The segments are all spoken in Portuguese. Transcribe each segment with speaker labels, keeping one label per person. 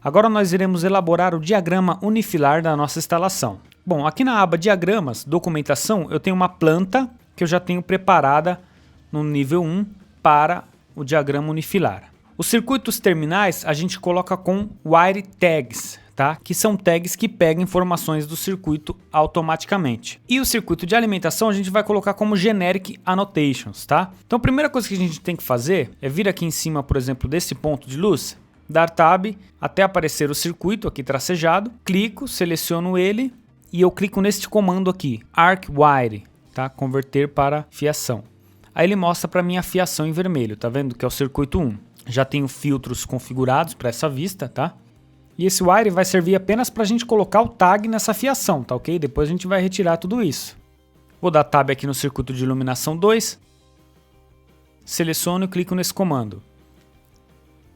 Speaker 1: Agora nós iremos elaborar o diagrama unifilar da nossa instalação. Bom, aqui na aba Diagramas, Documentação, eu tenho uma planta que eu já tenho preparada no nível 1 para o diagrama unifilar. Os circuitos terminais a gente coloca com Wire Tags, tá? Que são tags que pegam informações do circuito automaticamente. E o circuito de alimentação a gente vai colocar como Generic Annotations, tá? Então a primeira coisa que a gente tem que fazer é vir aqui em cima, por exemplo, desse ponto de luz, dar Tab até aparecer o circuito aqui tracejado, clico, seleciono ele e eu clico neste comando aqui, ArcWire, tá? Converter para fiação. Aí ele mostra para mim a fiação em vermelho, tá vendo? Que é o circuito 1. Já tenho filtros configurados para essa vista, tá? E esse wire vai servir apenas para a gente colocar o tag nessa fiação, tá ok? Depois a gente vai retirar tudo isso. Vou dar Tab aqui no circuito de iluminação 2. Seleciono e clico nesse comando.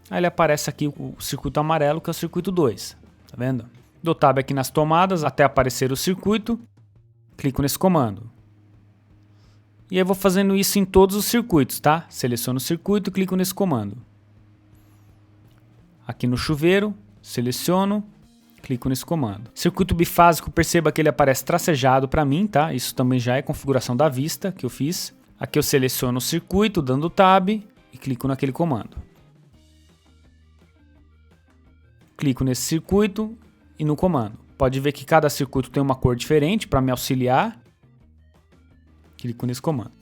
Speaker 1: Aí ele aparece aqui o circuito amarelo, que é o circuito 2, tá vendo? Dou Tab aqui nas tomadas até aparecer o circuito. Clico nesse comando. E eu vou fazendo isso em todos os circuitos, tá? Seleciono o circuito e clico nesse comando. Aqui no chuveiro, seleciono, clico nesse comando. Circuito bifásico, perceba que ele aparece tracejado para mim, tá? Isso também já é configuração da vista que eu fiz. Aqui eu seleciono o circuito, dando Tab e clico naquele comando. Clico nesse circuito e no comando. Pode ver que cada circuito tem uma cor diferente para me auxiliar. Clico nesse comando.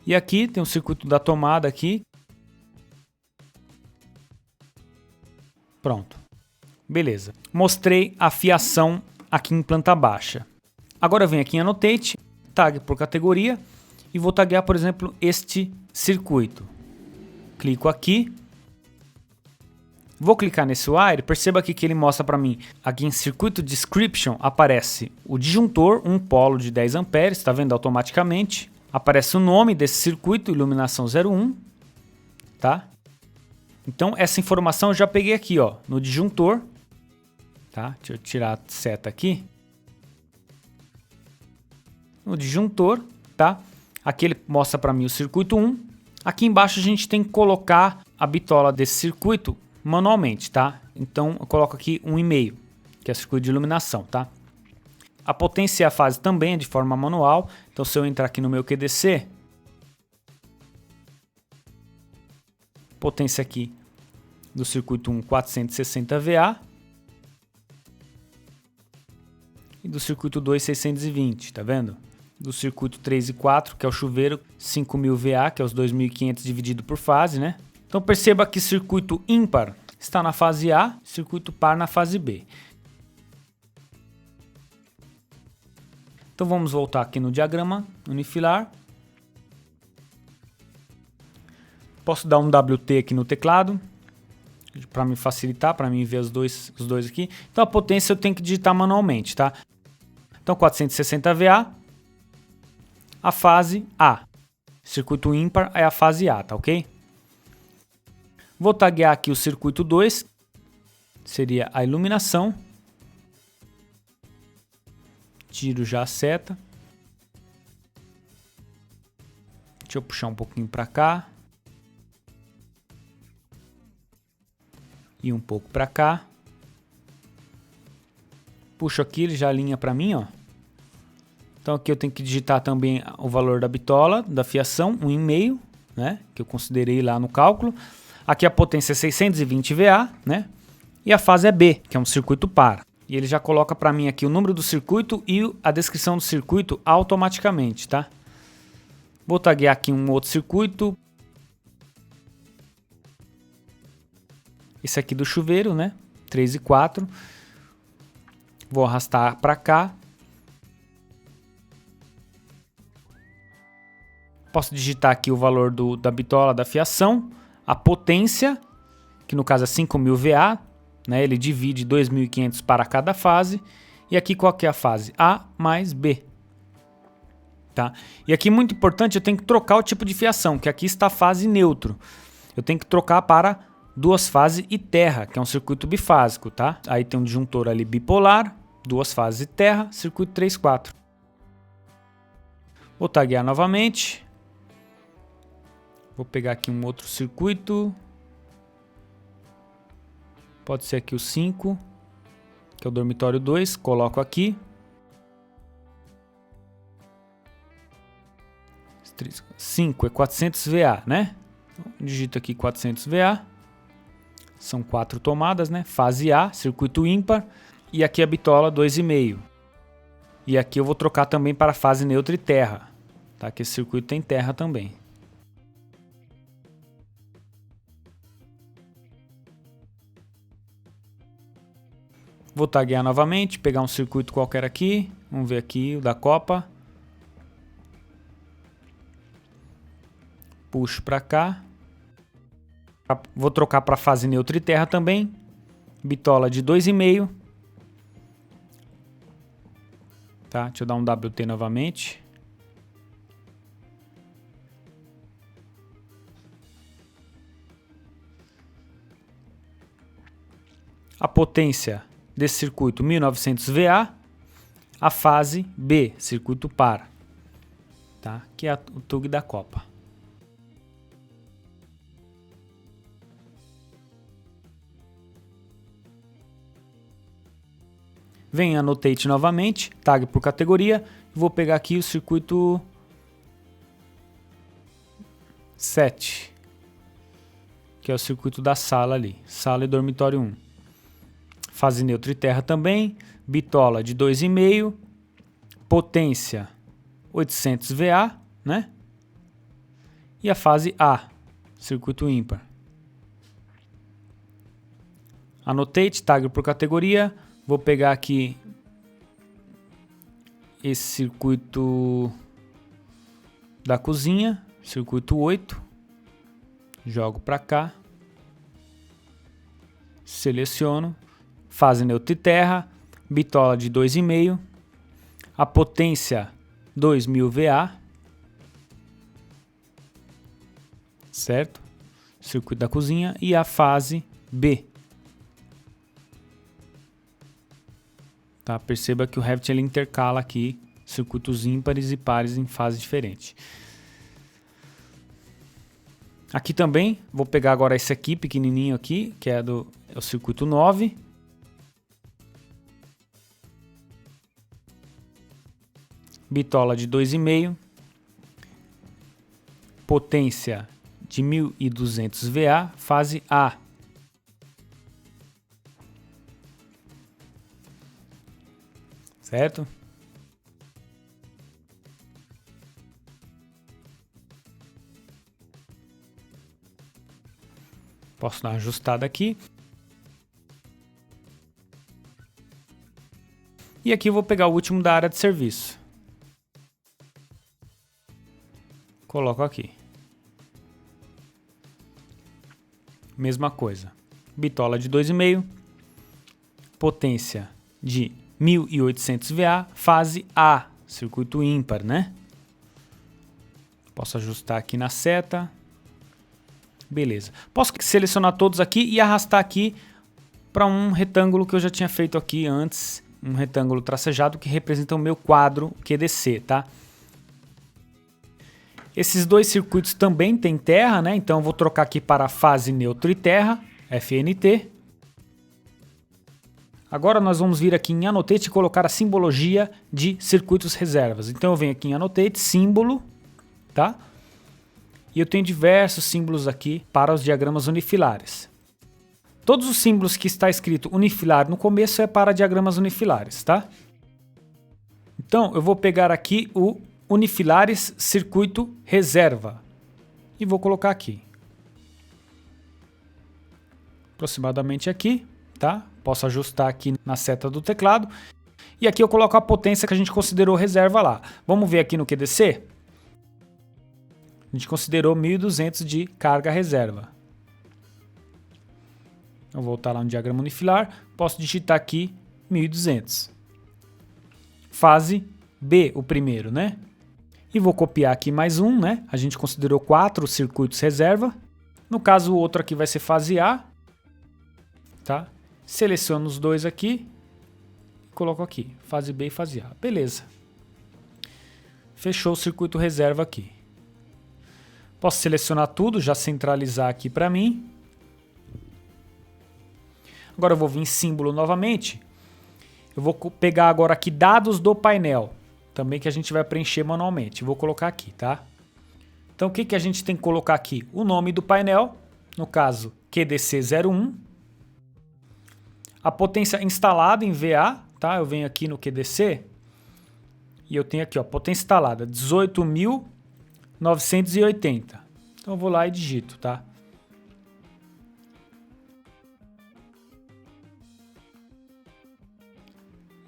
Speaker 1: E aqui tem o circuito da tomada aqui. Pronto. Beleza. Mostrei a fiação aqui em planta baixa. Agora eu venho aqui em Annotate, tag por categoria e vou taguear, por exemplo, este circuito. Clico aqui. Vou clicar nesse wire, perceba aqui que ele mostra para mim, aqui em Circuito Description aparece o disjuntor, um polo de 10 amperes, está vendo automaticamente. Aparece o nome desse circuito, iluminação 01, tá? Então essa informação eu já peguei aqui, ó, no disjuntor, tá? Deixa eu tirar a seta aqui. No disjuntor, tá? Aqui ele mostra para mim o circuito 1. Aqui embaixo a gente tem que colocar a bitola desse circuito manualmente, tá? Então eu coloco aqui 1,5, que é o circuito de iluminação, tá? A potência e a fase também é de forma manual. Então se eu entrar aqui no meu QDC, potência aqui do circuito 1 460 VA e do circuito 2 620, tá vendo? Do circuito 3 e 4, que é o chuveiro, 5000 VA, que é os 2500 dividido por fase, né? Então perceba que circuito ímpar está na fase A, circuito par na fase B. Então vamos voltar aqui no diagrama unifilar. Posso dar um WT aqui no teclado, para me facilitar, para mim ver os dois aqui. Então a potência eu tenho que digitar manualmente, tá? Então 460 VA, a fase A. Circuito ímpar é a fase A, tá ok? Vou taguear aqui o circuito 2, seria a iluminação. Tiro já a seta. Deixa eu puxar um pouquinho para cá. E um pouco para cá. Puxo aqui, ele já alinha para mim, ó. Então aqui eu tenho que digitar também o valor da bitola, da fiação, 1,5, né? Que eu considerei lá no cálculo. Aqui a potência é 620 VA, né? E a fase é B, que é um circuito par. E ele já coloca para mim aqui o número do circuito e a descrição do circuito automaticamente, tá? Vou taguear aqui um outro circuito. Esse aqui do chuveiro, né? 3 e 4. Vou arrastar para cá. Posso digitar aqui o valor da bitola da fiação. A potência, que no caso é 5000 VA, né? Ele divide 2500 para cada fase. E aqui qual que é a fase? A mais B. Tá? E aqui muito importante, eu tenho que trocar o tipo de fiação, que aqui está a fase neutro. Eu tenho que trocar para duas fases e terra, que é um circuito bifásico, tá? Aí tem um disjuntor ali bipolar, duas fases e terra, circuito 3/4. Vou taguear novamente. Vou pegar aqui um outro circuito. Pode ser aqui o 5, que é o dormitório 2, coloco aqui. 5 é 400 VA, né? Então, digito aqui 400 VA. São 4 tomadas, né? Fase A, circuito ímpar. E aqui a bitola 2,5. E aqui eu vou trocar também para fase neutra e terra, tá? Que esse circuito tem terra também. Vou taguear novamente, pegar um circuito qualquer aqui. Vamos ver aqui o da Copa. Puxo para cá. Vou trocar para fase neutra e terra também. Bitola de 2,5. Tá? Deixa eu dar um WT novamente. A potência desse circuito 1900 VA. A fase B, circuito par. Tá? Que é o TUG da Copa. Venho em Annotate novamente, tag por categoria. Vou pegar aqui o circuito 7, que é o circuito da sala ali, sala e dormitório 1. Fase neutra e terra também, bitola de 2,5, potência 800 VA, né? E a fase A, circuito ímpar. Annotate, tag por categoria. Vou pegar aqui esse circuito da cozinha, circuito 8. Jogo para cá. Seleciono. Fase neutra e terra. Bitola de 2,5. A potência 2000 VA. Certo? Circuito da cozinha. E a fase B. Tá? Perceba que o Revit ele intercala aqui circuitos ímpares e pares em fase diferente. Aqui também, vou pegar agora esse aqui, pequenininho aqui, que é o circuito 9. Bitola de 2,5. Potência de 1200 VA, fase A. Certo? Posso dar uma ajustada aqui. E aqui eu vou pegar o último da área de serviço. Coloco aqui. Mesma coisa. Bitola de 2,5. Potência de 1800 VA, fase A, circuito ímpar, né? Posso ajustar aqui na seta. Beleza. Posso selecionar todos aqui e arrastar aqui para um retângulo que eu já tinha feito aqui antes. Um retângulo tracejado que representa o meu quadro QDC, tá? Esses dois circuitos também têm terra, né? Então eu vou trocar aqui para fase neutra e terra, FNT. Agora nós vamos vir aqui em Annotate e colocar a simbologia de circuitos reservas. Então eu venho aqui em Annotate, símbolo, tá? E eu tenho diversos símbolos aqui para os diagramas unifilares. Todos os símbolos que está escrito unifilar no começo é para diagramas unifilares, tá? Então eu vou pegar aqui o unifilares circuito reserva e vou colocar aqui. Aproximadamente aqui, tá? Posso ajustar aqui na seta do teclado. E aqui eu coloco a potência que a gente considerou reserva lá. Vamos ver aqui no QDC? A gente considerou 1200 de carga reserva. Eu vou voltar lá no diagrama unifilar. Posso digitar aqui 1200. Fase B, o primeiro, né? E vou copiar aqui mais um, né? A gente considerou 4 circuitos reserva. No caso, o outro aqui vai ser fase A. Tá? Seleciono os dois aqui e coloco aqui, fase B e fase A. Beleza. Fechou o circuito reserva aqui. Posso selecionar tudo, já centralizar aqui para mim. Agora eu vou vir em símbolo novamente. Eu vou pegar agora aqui dados do painel, também que a gente vai preencher manualmente. Vou colocar aqui, tá? Então o que a gente tem que colocar aqui? O nome do painel, no caso QDC01. A potência instalada em VA, tá? Eu venho aqui no QDC e eu tenho aqui, ó, potência instalada 18.980. Então eu vou lá e digito, tá?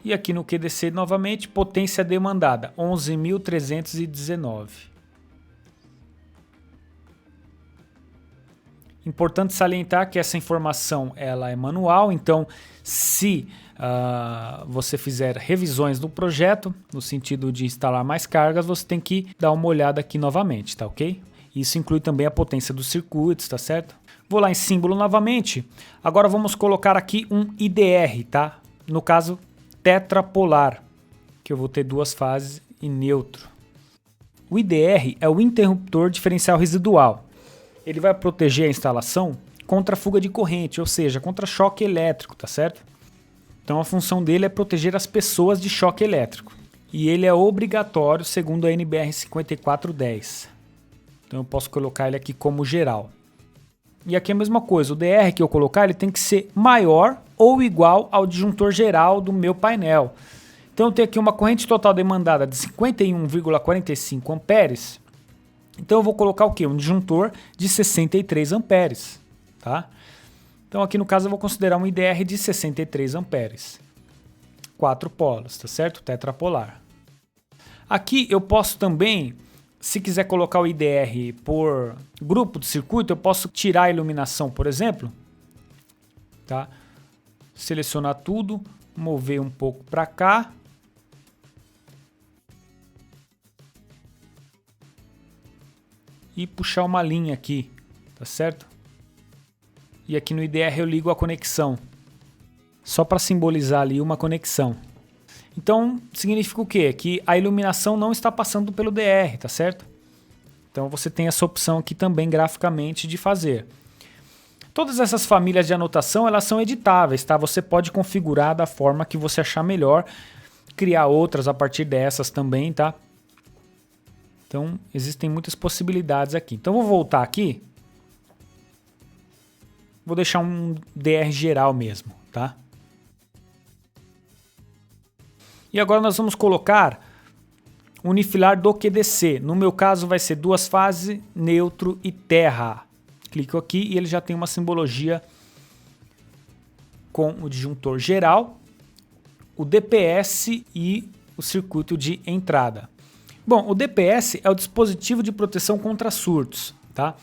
Speaker 1: E aqui no QDC novamente, potência demandada 11.319. Importante salientar que essa informação ela é manual, então se você fizer revisões no projeto, no sentido de instalar mais cargas, você tem que dar uma olhada aqui novamente, tá ok? Isso inclui também a potência dos circuitos, tá certo? Vou lá em símbolo novamente. Agora vamos colocar aqui um IDR, tá? No caso, tetrapolar, que eu vou ter duas fases e neutro. O IDR é o interruptor diferencial residual. Ele vai proteger a instalação contra fuga de corrente, ou seja, contra choque elétrico, tá certo? Então a função dele é proteger as pessoas de choque elétrico. E ele é obrigatório segundo a NBR 5410. Então eu posso colocar ele aqui como geral. E aqui é a mesma coisa, o DR que eu colocar ele tem que ser maior ou igual ao disjuntor geral do meu painel. Então eu tenho aqui uma corrente total demandada de 51,45 amperes. Então eu vou colocar o quê? Um disjuntor de 63 amperes, tá? Então aqui no caso eu vou considerar um IDR de 63 amperes. 4 polos, tá certo? Tetrapolar. Aqui eu posso também, se quiser colocar o IDR por grupo de circuito, eu posso tirar a iluminação, por exemplo, tá? Selecionar tudo, mover um pouco para cá. E puxar uma linha aqui, tá certo? E aqui no IDR eu ligo a conexão, só para simbolizar ali uma conexão. Então significa o quê? Que a iluminação não está passando pelo DR, tá certo? Então você tem essa opção aqui também graficamente de fazer. Todas essas famílias de anotação elas são editáveis, tá? Você pode configurar da forma que você achar melhor, criar outras a partir dessas também, tá? Então, existem muitas possibilidades aqui. Então, vou voltar aqui. Vou deixar um DR geral mesmo, tá? E agora nós vamos colocar o unifilar do QDC. No meu caso, vai ser duas fases, neutro e terra. Clico aqui e ele já tem uma simbologia com o disjuntor geral, o DPS e o circuito de entrada. Bom, o DPS é o dispositivo de proteção contra surtos, tá?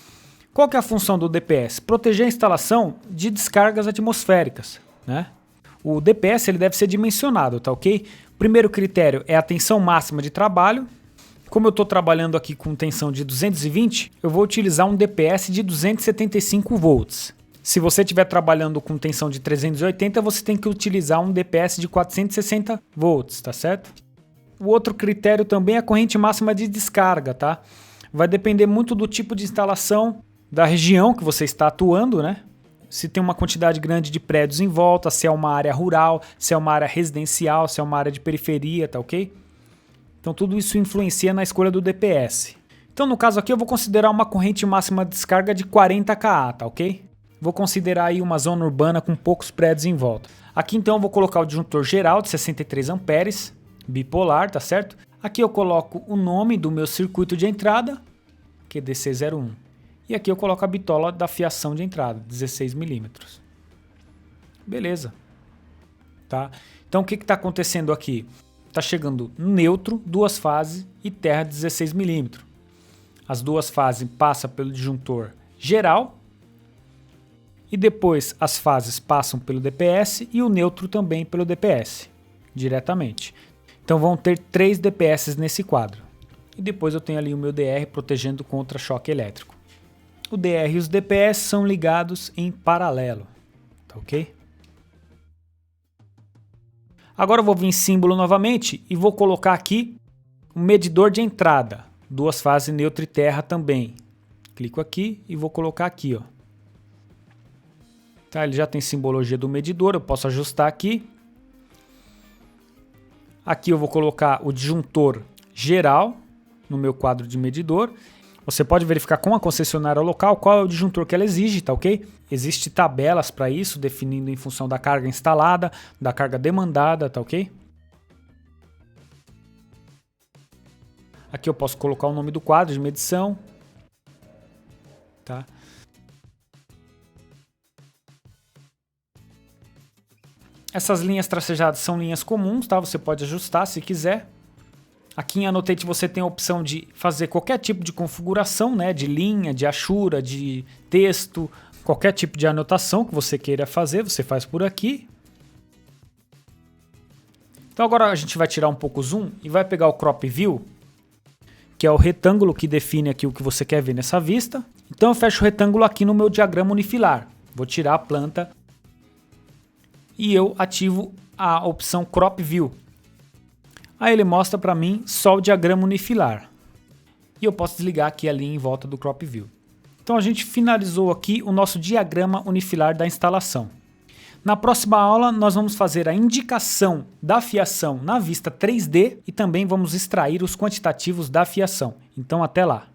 Speaker 1: Qual que é a função do DPS? Proteger a instalação de descargas atmosféricas, né? O DPS ele deve ser dimensionado, tá ok? O primeiro critério é a tensão máxima de trabalho. Como eu estou trabalhando aqui com tensão de 220, eu vou utilizar um DPS de 275 volts. Se você estiver trabalhando com tensão de 380, você tem que utilizar um DPS de 460 volts, tá certo? O outro critério também é a corrente máxima de descarga, tá? Vai depender muito do tipo de instalação, da região que você está atuando, né? Se tem uma quantidade grande de prédios em volta, se é uma área rural, se é uma área residencial, se é uma área de periferia, tá ok? Então tudo isso influencia na escolha do DPS. Então no caso aqui eu vou considerar uma corrente máxima de descarga de 40 kA, tá ok? Vou considerar aí uma zona urbana com poucos prédios em volta. Aqui então eu vou colocar o disjuntor geral de 63 amperes. Bipolar, tá certo? Aqui eu coloco o nome do meu circuito de entrada, QDC01. E aqui eu coloco a bitola da fiação de entrada, 16 mm. Beleza. Tá? Então o que está acontecendo aqui? Está chegando neutro, duas fases e terra 16 mm. As duas fases passam pelo disjuntor geral. E depois as fases passam pelo DPS e o neutro também pelo DPS, diretamente. Então vão ter 3 DPS nesse quadro. E depois eu tenho ali o meu DR protegendo contra choque elétrico. O DR e os DPS são ligados em paralelo. Tá ok? Agora eu vou vir em símbolo novamente e vou colocar aqui um medidor de entrada. Duas fases neutro e terra também. Clico aqui e vou colocar aqui, ó. Tá, ele já tem simbologia do medidor, eu posso ajustar aqui. Aqui eu vou colocar o disjuntor geral no meu quadro de medidor. Você pode verificar com a concessionária local qual é o disjuntor que ela exige, tá ok? Existem tabelas para isso, definindo em função da carga instalada, da carga demandada, tá ok? Aqui eu posso colocar o nome do quadro de medição. Tá? Essas linhas tracejadas são linhas comuns, tá? Você pode ajustar se quiser. Aqui em Annotate você tem a opção de fazer qualquer tipo de configuração, né? De linha, de achura, de texto, qualquer tipo de anotação que você queira fazer, você faz por aqui. Então agora a gente vai tirar um pouco o zoom e vai pegar o Crop View, que é o retângulo que define aqui o que você quer ver nessa vista. Então eu fecho o retângulo aqui no meu diagrama unifilar. Vou tirar a planta e eu ativo a opção Crop View. Aí ele mostra para mim só o diagrama unifilar. E eu posso desligar aqui a linha em volta do Crop View. Então a gente finalizou aqui o nosso diagrama unifilar da instalação. Na próxima aula nós vamos fazer a indicação da fiação na vista 3D e também vamos extrair os quantitativos da fiação. Então até lá!